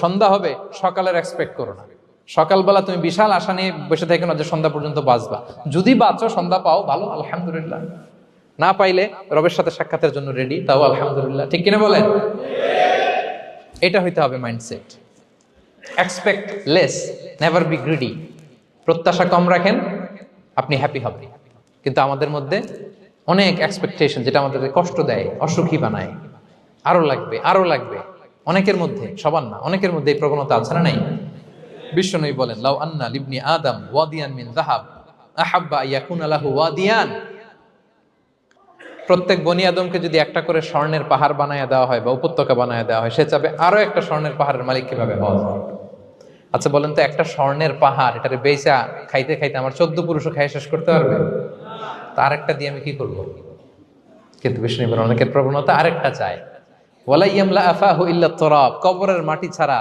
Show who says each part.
Speaker 1: সন্ধ্যা হবে সকালের এক্সপেক্ট করো না। সকালবেলা তুমি বিশাল আশা নিয়ে বসে থেকে না যে সন্ধ্যা পর্যন্ত বাঁচবা। যদি বাঁচো, সন্ধ্যা পাও, ভালো, আলহামদুলিল্লাহ। না পাইলে রবের সাথে সাক্ষাতের জন্য রেডি, তাও আলহামদুলিল্লাহ। ঠিক কিনা বলেন? এটা হইতে হবে mindset. Expect less, never be greedy. প্রত্যাশা কম রাখেন, আপনি হ্যাপি হবেন। কিন্তু আমাদের মধ্যে অনেক এক্সপেকটেশন, যেটা আমাদেরকে কষ্ট দেয়, অসুখী বানায়। আরো লাগবে, আরো লাগবে। অনেকের মধ্যে, সবার না, অনেকের মধ্যে এই প্রবণতা আছে না নাই? বিশ্বনবী বলেন, লাউ আন্না লিবনি আদম ওয়াদিয়ান মিন যাহাব আহাব্বা ইয়াকুনা লাহু ওয়াদিয়ান। প্রত্যেক বনি আদমকে যদি একটা করে স্বর্ণের পাহাড় বানায় দেওয়া হয় বা উপত্যকা বানায় দেওয়া হয়, সে চাবে আরো একটা স্বর্ণের পাহাড়ের মালিক কিভাবে হওয়া যায়। আচ্ছা বলেন তো, একটা স্বর্ণের পাহাড়, এটারে বেচা খাইতে খাইতে আমার 14 পুরুষও খাই শেষ করতে পারবে? তার একটা দিয়ে আমি কি করবো? কিন্তু বিষ্ণু অনেকের প্রবণতা আরেকটা চায়, ওয়ালা ইয়ামলা আফাহু ইল্লা তুরাব, কবরের মাটি ছাড়া